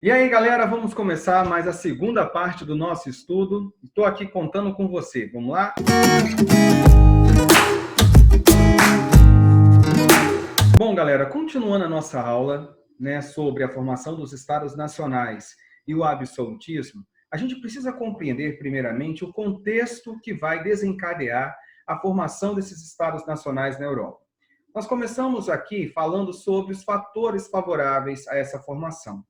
E aí, galera, vamos começar mais a segunda parte do nosso estudo. Estou aqui contando com você. Vamos lá? Bom, galera, continuando a nossa aula, sobre a formação dos Estados Nacionais e o absolutismo, a gente precisa compreender, primeiramente, o contexto que vai desencadear a formação desses Estados Nacionais na Europa. Nós começamos aqui falando sobre os fatores favoráveis a essa formação.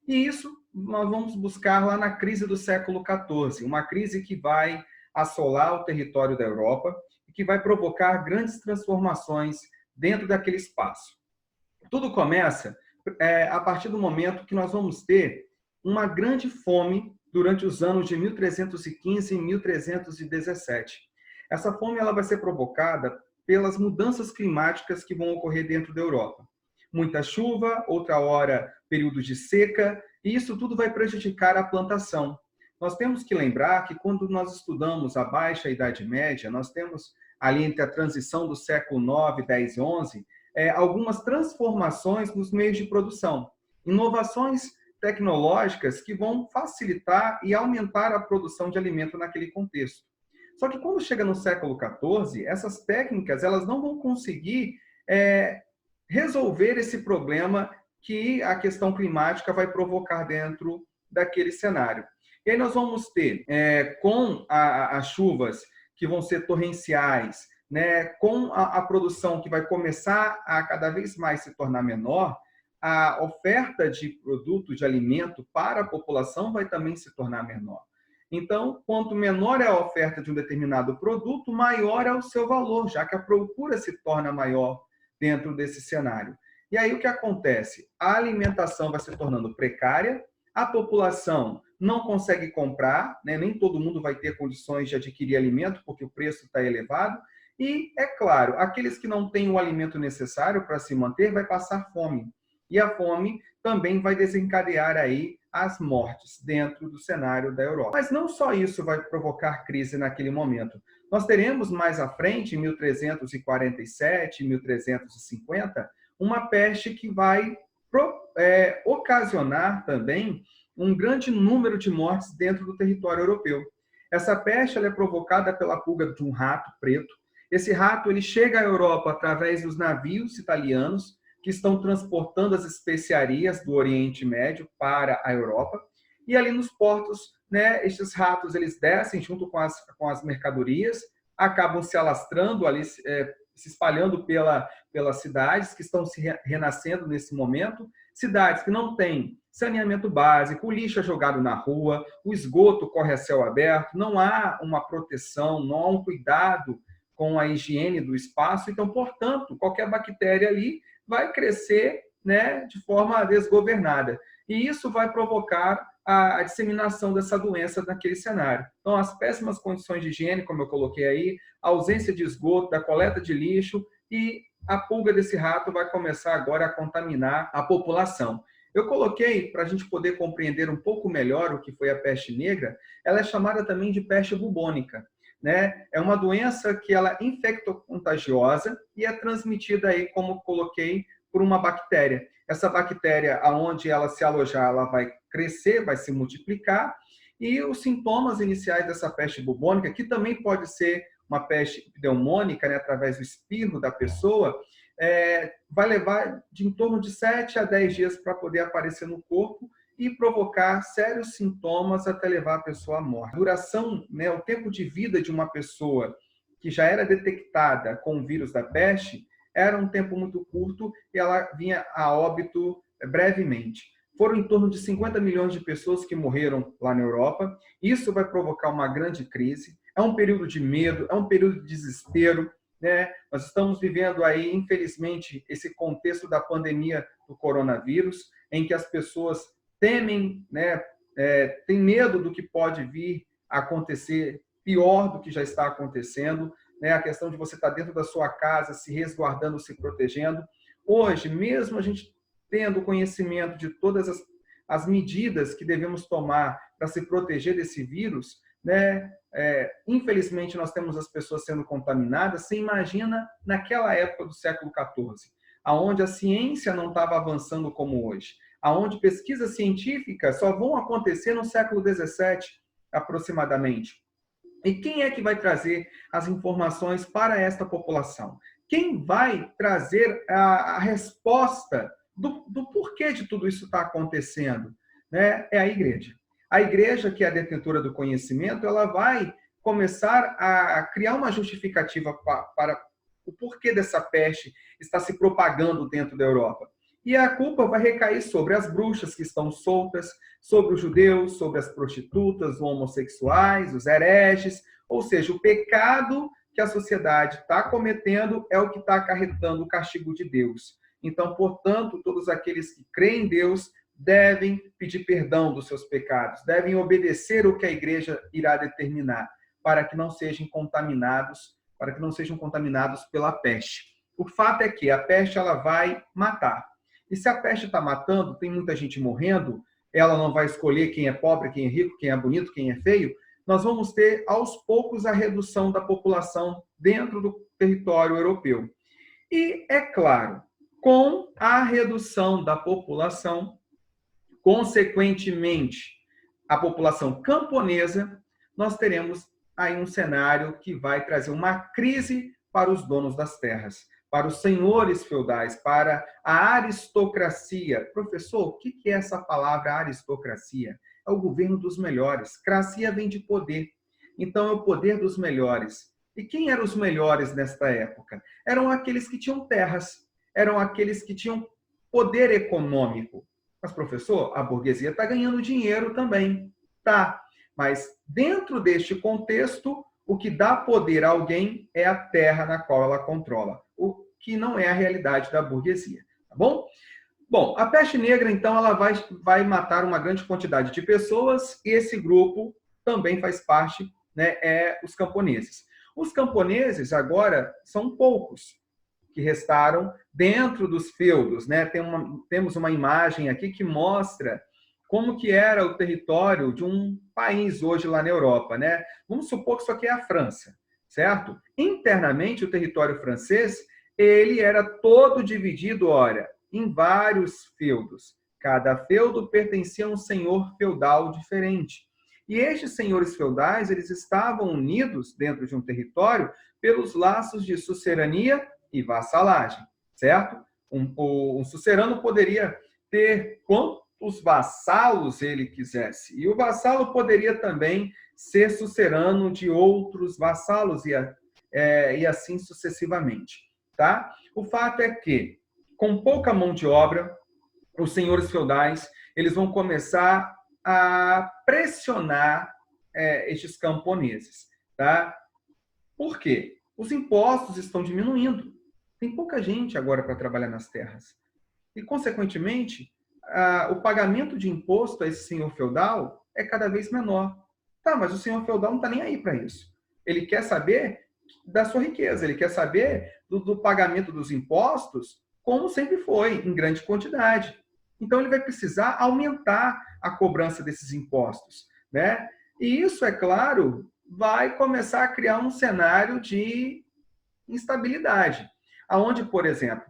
E isso nós vamos buscar lá na crise do século XIV, uma crise que vai assolar o território da Europa e que vai provocar grandes transformações dentro daquele espaço. Tudo começa a partir do momento que nós vamos ter uma grande fome durante os anos de 1315 e 1317. Essa fome ela vai ser provocada pelas mudanças climáticas que vão ocorrer dentro da Europa. Muita chuva, outra hora períodos de seca, e isso tudo vai prejudicar a plantação. Nós temos que lembrar que quando nós estudamos a Baixa Idade Média, nós temos ali entre a transição do século 9, 10 e 11, algumas transformações nos meios de produção, inovações tecnológicas que vão facilitar e aumentar a produção de alimento naquele contexto. Só que quando chega no século XIV, essas técnicas elas não vão conseguir resolver esse problema que a questão climática vai provocar dentro daquele cenário. E aí nós vamos ter, com as chuvas que vão ser torrenciais, com a produção que vai começar a cada vez mais se tornar menor, a oferta de produto, de alimento para a população vai também se tornar menor. Então, quanto menor é a oferta de um determinado produto, maior é o seu valor, já que a procura se torna maior dentro desse cenário. E aí o que acontece? A alimentação vai se tornando precária, a população não consegue comprar, nem todo mundo vai ter condições de adquirir alimento, porque o preço está elevado, e, é claro, aqueles que não têm o alimento necessário para se manter vai passar fome. E a fome também vai desencadear aí as mortes dentro do cenário da Europa. Mas não só isso vai provocar crise naquele momento. Nós teremos mais à frente, em 1347, 1350, uma peste que vai ocasionar também um grande número de mortes dentro do território europeu. Essa peste ela é provocada pela pulga de um rato preto. Esse rato ele chega à Europa através dos navios italianos que estão transportando as especiarias do Oriente Médio para a Europa. E ali nos portos, esses ratos eles descem junto com as mercadorias, acabam se alastrando ali, se espalhando pelas cidades que estão se renascendo nesse momento, cidades que não têm saneamento básico, o lixo é jogado na rua, o esgoto corre a céu aberto, não há uma proteção, não há um cuidado com a higiene do espaço, então, portanto, qualquer bactéria ali vai crescer de forma desgovernada. E isso vai provocar a disseminação dessa doença naquele cenário. Então, as péssimas condições de higiene, como eu coloquei aí, a ausência de esgoto, da coleta de lixo, e a pulga desse rato vai começar agora a contaminar a população. Eu coloquei, para a gente poder compreender um pouco melhor o que foi a peste negra, ela é chamada também de peste bubônica. É uma doença que ela é infectocontagiosa e é transmitida aí, como coloquei, por uma bactéria. Essa bactéria, aonde ela se alojar, ela vai crescer, vai se multiplicar, e os sintomas iniciais dessa peste bubônica, que também pode ser uma peste pneumônica, através do espirro da pessoa, vai levar de em torno de 7 a 10 dias para poder aparecer no corpo e provocar sérios sintomas até levar a pessoa à morte. A duração, o tempo de vida de uma pessoa que já era detectada com o vírus da peste era um tempo muito curto e ela vinha a óbito brevemente. Foram em torno de 50 milhões de pessoas que morreram lá na Europa. Isso vai provocar uma grande crise. É um período de medo, é um período de desespero. Nós estamos vivendo aí, infelizmente, esse contexto da pandemia do coronavírus, em que as pessoas temem, têm medo do que pode vir a acontecer pior do que já está acontecendo, a questão de você estar dentro da sua casa, se resguardando, se protegendo. Hoje, mesmo a gente tendo conhecimento de todas as medidas que devemos tomar para se proteger desse vírus, infelizmente nós temos as pessoas sendo contaminadas. Você imagina naquela época do século XIV, onde a ciência não estava avançando como hoje, onde pesquisas científicas só vão acontecer no século XVII, aproximadamente. E quem é que vai trazer as informações para esta população? Quem vai trazer a resposta do porquê de tudo isso está acontecendo? Né? É a igreja. A igreja, que é a detentora do conhecimento, ela vai começar a criar uma justificativa para o porquê dessa peste está se propagando dentro da Europa. E a culpa vai recair sobre as bruxas que estão soltas, sobre os judeus, sobre as prostitutas, os homossexuais, os hereges, ou seja, o pecado que a sociedade está cometendo é o que está acarretando o castigo de Deus. Então, portanto, todos aqueles que creem em Deus devem pedir perdão dos seus pecados, devem obedecer o que a igreja irá determinar, para que não sejam contaminados pela peste. O fato é que a peste ela vai matar. E se a peste está matando, tem muita gente morrendo, ela não vai escolher quem é pobre, quem é rico, quem é bonito, quem é feio, nós vamos ter, aos poucos, a redução da população dentro do território europeu. E, é claro, com a redução da população, consequentemente, a população camponesa, nós teremos aí um cenário que vai trazer uma crise para os donos das terras, para os senhores feudais, para a aristocracia. Professor, o que é essa palavra aristocracia? É o governo dos melhores. Cracia vem de poder. Então, é o poder dos melhores. E quem eram os melhores nesta época? Eram aqueles que tinham terras, eram aqueles que tinham poder econômico. Mas, professor, a burguesia está ganhando dinheiro também. Tá, mas dentro deste contexto, o que dá poder a alguém é a terra na qual ela controla, o que não é a realidade da burguesia, tá bom? Bom, a peste negra, então, ela vai matar uma grande quantidade de pessoas e esse grupo também faz parte, né, os camponeses. Os camponeses, agora, são poucos que restaram dentro dos feudos, né? Temos uma imagem aqui que mostra como que era o território de um país hoje lá na Europa, né? Vamos supor que isso aqui é a França, certo? Internamente, o território francês, ele era todo dividido, olha, em vários feudos. Cada feudo pertencia a um senhor feudal diferente. E estes senhores feudais, eles estavam unidos dentro de um território pelos laços de sucerania e vassalagem, certo? Um sucerano poderia ter quantos vassalos ele quisesse. E o vassalo poderia também ser sucerano de outros vassalos e assim sucessivamente, tá? O fato é que, com pouca mão de obra, os senhores feudais eles vão começar a pressionar estes camponeses, tá? Por quê? Os impostos estão diminuindo. Tem pouca gente agora para trabalhar nas terras. E, consequentemente, o pagamento de imposto a esse senhor feudal é cada vez menor. Tá, mas o senhor feudal não está nem aí para isso. Ele quer saber da sua riqueza, ele quer saber do pagamento dos impostos, como sempre foi, em grande quantidade. Então, ele vai precisar aumentar a cobrança desses impostos, né? E isso, é claro, vai começar a criar um cenário de instabilidade, aonde, por exemplo,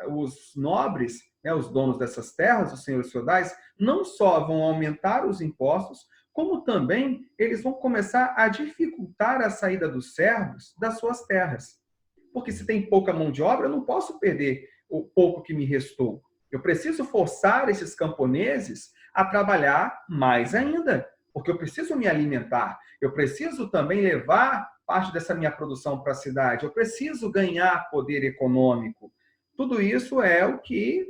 os nobres, né, os donos dessas terras, os senhores feudais, não só vão aumentar os impostos, como também eles vão começar a dificultar a saída dos servos das suas terras. Porque se tem pouca mão de obra, eu não posso perder o pouco que me restou. Eu preciso forçar esses camponeses a trabalhar mais ainda, porque eu preciso me alimentar, eu preciso também levar parte dessa minha produção para a cidade, eu preciso ganhar poder econômico. Tudo isso é o que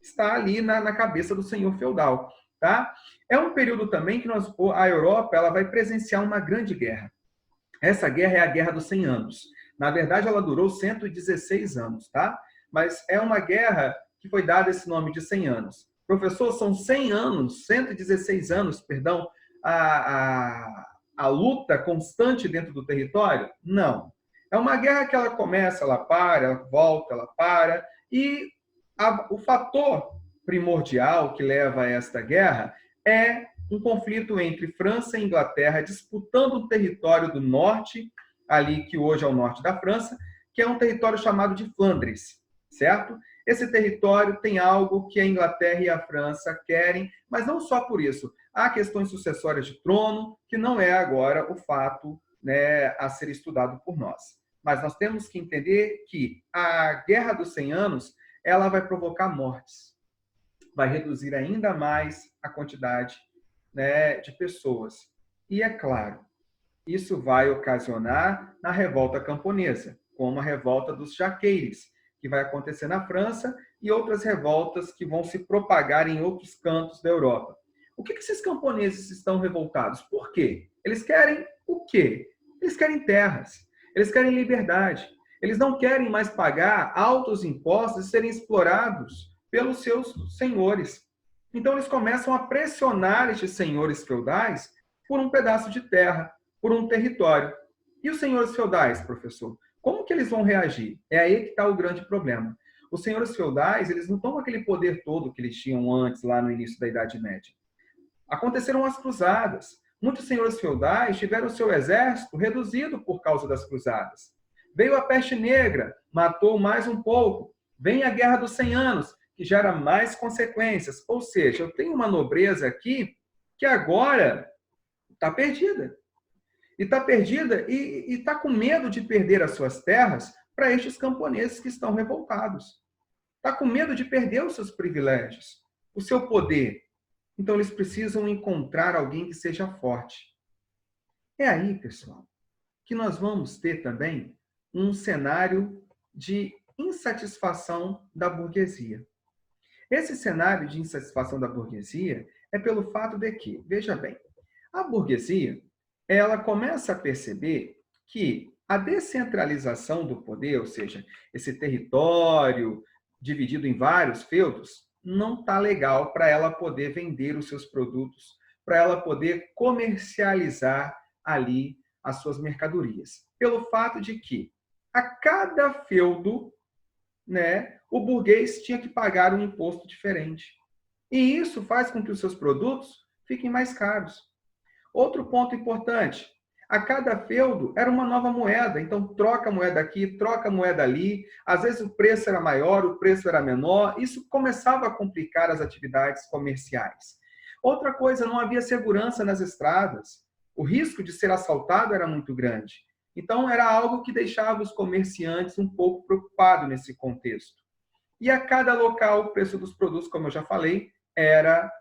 está ali na cabeça do senhor feudal, tá? É um período também que a Europa ela vai presenciar uma grande guerra. Essa guerra é a Guerra dos 100 Anos. Na verdade, ela durou 116 anos, tá? Mas é uma guerra que foi dado esse nome de 100 anos. Professor, são 100 anos, 116 anos, perdão, a luta constante dentro do território? Não. É uma guerra que ela começa, ela para, ela volta, ela para, e o fator primordial que leva a esta guerra é um conflito entre França e Inglaterra, disputando o território do norte, ali que hoje é o norte da França, que é um território chamado de Flandres, certo? Esse território tem algo que a Inglaterra e a França querem, mas não só por isso. Há questões sucessórias de trono, que não é agora o fato, né, a ser estudado por nós. Mas nós temos que entender que a Guerra dos 100 Anos ela vai provocar mortes, vai reduzir ainda mais a quantidade, né, de pessoas. E é claro, isso vai ocasionar na revolta camponesa, como a revolta dos jaqueires, que vai acontecer na França, e outras revoltas que vão se propagar em outros cantos da Europa. O que esses camponeses estão revoltados? Por quê? Eles querem o quê? Eles querem terras, eles querem liberdade. Eles não querem mais pagar altos impostos e serem explorados pelos seus senhores. Então, eles começam a pressionar estes senhores feudais por um pedaço de terra, por um território. E os senhores feudais, professor? Como que eles vão reagir? É aí que está o grande problema. Os senhores feudais, eles não tomam aquele poder todo que eles tinham antes, lá no início da Idade Média. Aconteceram as cruzadas. Muitos senhores feudais tiveram seu exército reduzido por causa das cruzadas. Veio a peste negra, matou mais um pouco. Vem a Guerra dos 100 Anos, que gera mais consequências. Ou seja, eu tenho uma nobreza aqui que agora está perdida. E está perdida e está com medo de perder as suas terras para estes camponeses que estão revoltados. Está com medo de perder os seus privilégios, o seu poder. Então, eles precisam encontrar alguém que seja forte. É aí, pessoal, que nós vamos ter também um cenário de insatisfação da burguesia. Esse cenário de insatisfação da burguesia é pelo fato de que, veja bem, a burguesia ela começa a perceber que a descentralização do poder, ou seja, esse território dividido em vários feudos, não está legal para ela poder vender os seus produtos, para ela poder comercializar ali as suas mercadorias. Pelo fato de que a cada feudo, né, o burguês tinha que pagar um imposto diferente. E isso faz com que os seus produtos fiquem mais caros. Outro ponto importante, a cada feudo era uma nova moeda, então troca a moeda aqui, troca a moeda ali, às vezes o preço era maior, o preço era menor, isso começava a complicar as atividades comerciais. Outra coisa, não havia segurança nas estradas, o risco de ser assaltado era muito grande, então era algo que deixava os comerciantes um pouco preocupados nesse contexto. E a cada local, o preço dos produtos, como eu já falei, era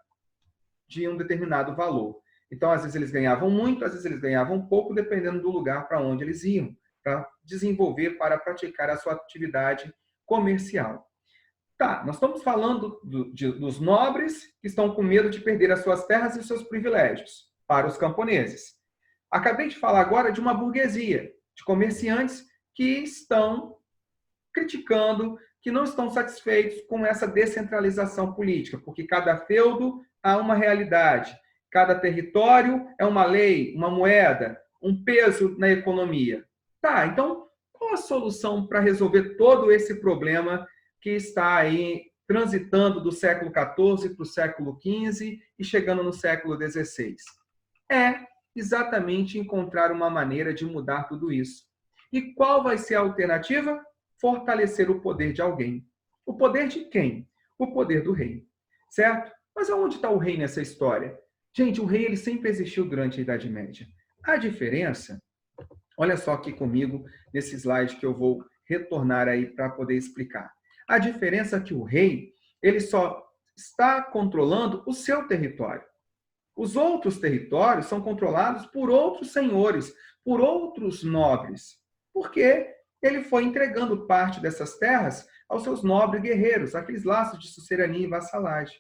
de um determinado valor. Então, às vezes eles ganhavam muito, às vezes eles ganhavam pouco, dependendo do lugar para onde eles iam, para desenvolver, para praticar a sua atividade comercial. Tá, nós estamos falando dos nobres que estão com medo de perder as suas terras e seus privilégios para os camponeses. Acabei de falar agora de uma burguesia, de comerciantes que estão criticando, que não estão satisfeitos com essa descentralização política, porque cada feudo há uma realidade. Cada território é uma lei, uma moeda, um peso na economia. Tá, então qual a solução para resolver todo esse problema que está aí transitando do século XIV para o século XV e chegando no século XVI? É exatamente encontrar uma maneira de mudar tudo isso. E qual vai ser a alternativa? Fortalecer o poder de alguém. O poder de quem? O poder do rei, certo? Mas aonde está o rei nessa história? Gente, o rei ele sempre existiu durante a Idade Média. A diferença, olha só aqui comigo, nesse slide que eu vou retornar aí para poder explicar. A diferença é que o rei, ele só está controlando o seu território. Os outros territórios são controlados por outros senhores, por outros nobres. Porque ele foi entregando parte dessas terras aos seus nobres guerreiros, aqueles laços de sucerania e vassalagem.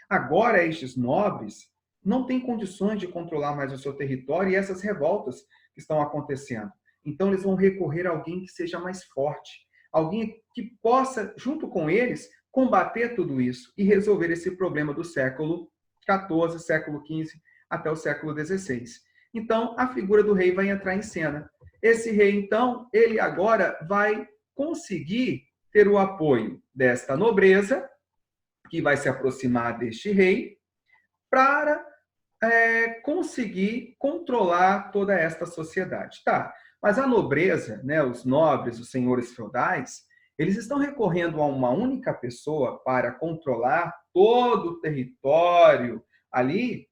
Agora, estes nobres não têm condições de controlar mais o seu território e essas revoltas que estão acontecendo. Então, eles vão recorrer a alguém que seja mais forte, alguém que possa, junto com eles, combater tudo isso e resolver esse problema do século XIV, século XV, até o século XVI. Então, a figura do rei vai entrar em cena. Esse rei, então, ele agora vai conseguir ter o apoio desta nobreza, que vai se aproximar deste rei, para conseguir controlar toda esta sociedade. Tá, mas a nobreza, né, os nobres, os senhores feudais, Eles estão recorrendo a uma única pessoa para controlar todo o território ali,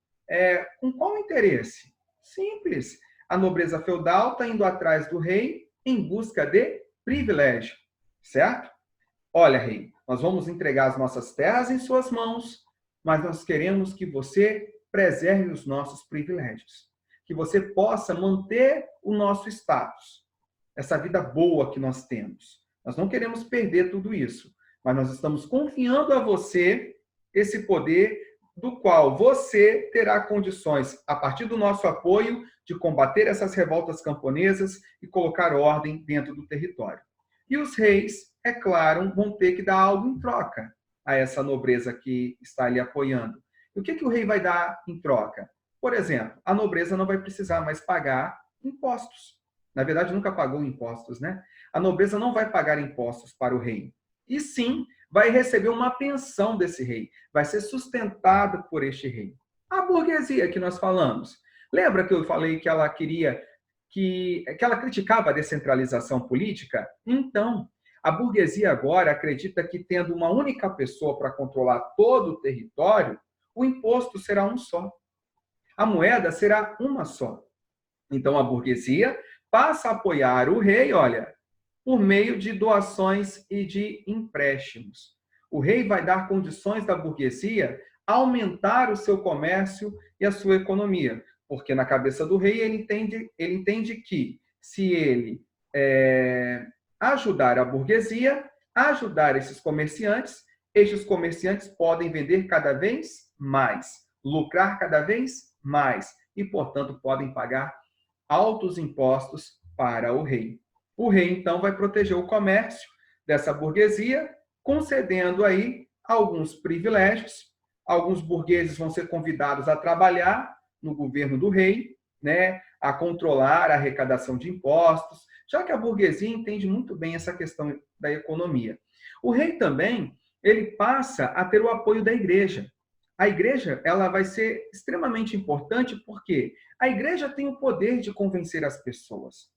com qual interesse? Simples. A nobreza feudal está indo atrás do rei em busca de privilégio, certo? Olha, rei, nós vamos entregar as nossas terras em suas mãos, mas nós queremos que você preserve os nossos privilégios, que você possa manter o nosso status, essa vida boa que nós temos. Nós não queremos perder tudo isso, mas nós estamos confiando a você esse poder do qual você terá condições, a partir do nosso apoio, de combater essas revoltas camponesas e colocar ordem dentro do território. E os reis, é claro, vão ter que dar algo em troca a essa nobreza que está ali apoiando. E o que o rei vai dar em troca? Por exemplo, a nobreza não vai precisar mais pagar impostos. Na verdade, nunca pagou impostos, né? A nobreza não vai pagar impostos para o rei. E sim, vai receber uma pensão desse rei. Vai ser sustentado por este rei. A burguesia que nós falamos. Lembra que eu falei que ela queria que ela criticava a descentralização política? Então, a burguesia agora acredita que, tendo uma única pessoa para controlar todo o território, o imposto será um só. A moeda será uma só. Então, a burguesia passa a apoiar o rei, olha, por meio de doações e de empréstimos. O rei vai dar condições da burguesia aumentar o seu comércio e a sua economia, porque na cabeça do rei ele entende que se ele ajudar a burguesia, ajudar esses comerciantes podem vender cada vez mais, lucrar cada vez mais e, portanto, podem pagar altos impostos para o rei. O rei, então, vai proteger o comércio dessa burguesia, concedendo aí alguns privilégios. Alguns burgueses vão ser convidados a trabalhar no governo do rei, né, a controlar a arrecadação de impostos, já que a burguesia entende muito bem essa questão da economia. O rei também, ele passa a ter o apoio da igreja. A igreja, ela vai ser extremamente importante porque a igreja tem o poder de convencer as pessoas.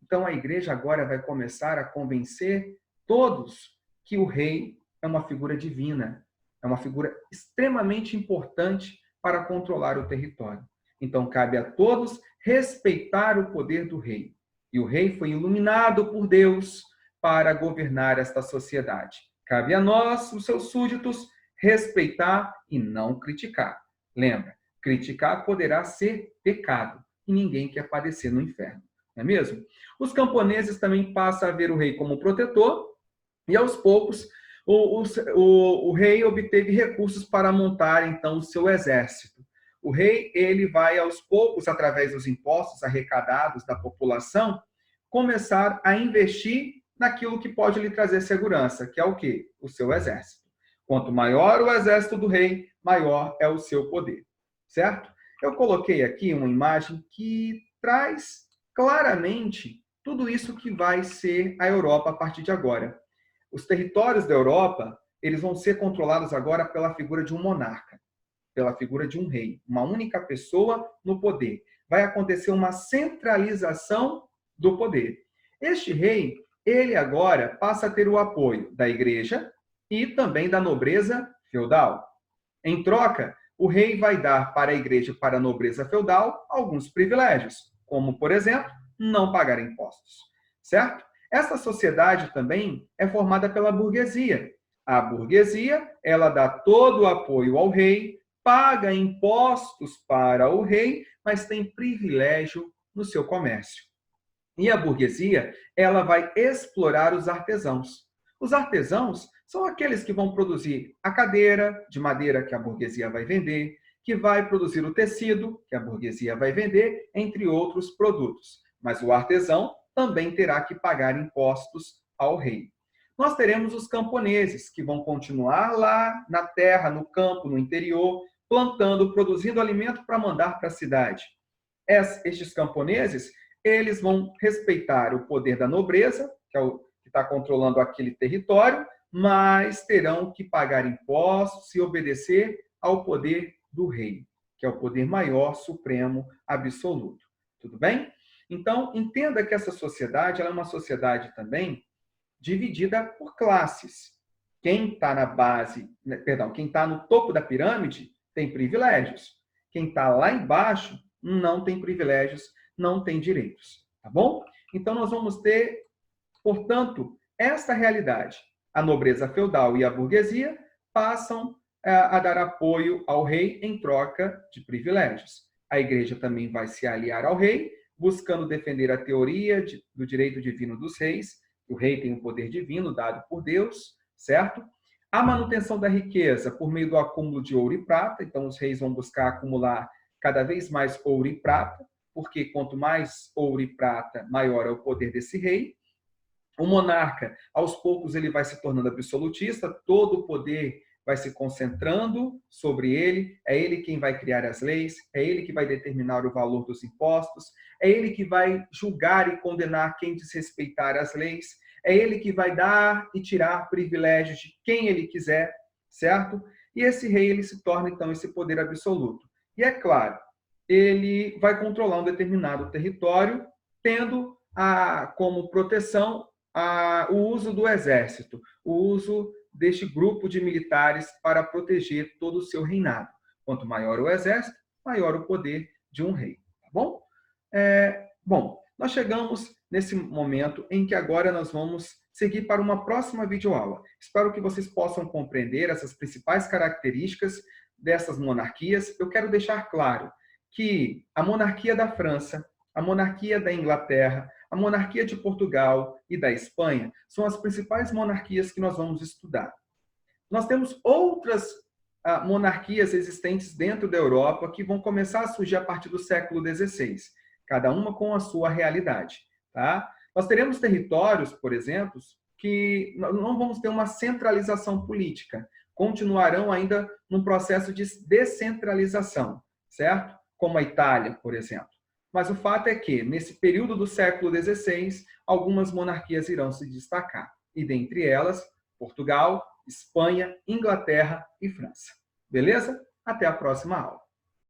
Então, a igreja agora vai começar a convencer todos que o rei é uma figura divina, é uma figura extremamente importante para controlar o território. Então, cabe a todos respeitar o poder do rei. E o rei foi iluminado por Deus para governar esta sociedade. Cabe a nós, os seus súditos, respeitar e não criticar. Lembra, criticar poderá ser pecado e ninguém quer padecer no inferno, não é mesmo? Os camponeses também passam a ver o rei como protetor e, aos poucos, o rei obteve recursos para montar, então, o seu exército. O rei, ele vai, aos poucos, através dos impostos arrecadados da população, começar a investir naquilo que pode lhe trazer segurança, que é o quê? O seu exército. Quanto maior o exército do rei, maior é o seu poder, certo? Eu coloquei aqui uma imagem que traz claramente tudo isso que vai ser a Europa a partir de agora. Os territórios da Europa, eles vão ser controlados agora pela figura de um monarca, pela figura de um rei, uma única pessoa no poder. Vai acontecer uma centralização do poder. Este rei, ele agora passa a ter o apoio da igreja e também da nobreza feudal. Em troca, o rei vai dar para a igreja e para a nobreza feudal alguns privilégios, como, por exemplo, não pagar impostos, certo? Essa sociedade também é formada pela burguesia. A burguesia, ela dá todo o apoio ao rei, paga impostos para o rei, mas tem privilégio no seu comércio. E a burguesia, ela vai explorar os artesãos. Os artesãos são aqueles que vão produzir a cadeira de madeira que a burguesia vai vender, que vai produzir o tecido que a burguesia vai vender, entre outros produtos. Mas o artesão também terá que pagar impostos ao rei. Nós teremos os camponeses, que vão continuar lá na terra, no campo, no interior, plantando, produzindo alimento para mandar para a cidade. Estes camponeses, eles vão respeitar o poder da nobreza, que é o que está controlando aquele território, mas terão que pagar impostos e obedecer ao poder do rei, que é o poder maior, supremo, absoluto. Tudo bem? Então, entenda que essa sociedade ela é uma sociedade também dividida por classes. Quem está na base, perdão, quem está no topo da pirâmide tem privilégios. Quem está lá embaixo não tem privilégios, não tem direitos, tá bom? Então, nós vamos ter, portanto, esta realidade. A nobreza feudal e a burguesia passam a dar apoio ao rei em troca de privilégios. A igreja também vai se aliar ao rei, buscando defender a teoria do direito divino dos reis. O rei tem um poder divino dado por Deus, certo? A manutenção da riqueza por meio do acúmulo de ouro e prata. Então, os reis vão buscar acumular cada vez mais ouro e prata, porque quanto mais ouro e prata, maior é o poder desse rei. O monarca, aos poucos, ele vai se tornando absolutista, todo o poder vai se concentrando sobre ele, é ele quem vai criar as leis, é ele que vai determinar o valor dos impostos, é ele que vai julgar e condenar quem desrespeitar as leis, é ele que vai dar e tirar privilégios de quem ele quiser, certo? E esse rei, ele se torna, então, esse poder absoluto. E é claro, ele vai controlar um determinado território, tendo como proteção o uso do exército, o uso deste grupo de militares para proteger todo o seu reinado. Quanto maior o exército, maior o poder de um rei. Tá bom? Bom, nós chegamos nesse momento em que agora nós vamos seguir para uma próxima videoaula. Espero que vocês possam compreender essas principais características dessas monarquias. Eu quero deixar claro que a monarquia da França, a monarquia da Inglaterra, a monarquia de Portugal e da Espanha são as principais monarquias que nós vamos estudar. Nós temos outras monarquias existentes dentro da Europa que vão começar a surgir a partir do século XVI, cada uma com a sua realidade. Tá? Nós teremos territórios, por exemplo, que não vamos ter uma centralização política, continuarão ainda num processo de descentralização, certo? Como a Itália, por exemplo. Mas o fato é que, nesse período do século XVI, algumas monarquias irão se destacar. E dentre elas, Portugal, Espanha, Inglaterra e França. Beleza? Até a próxima aula.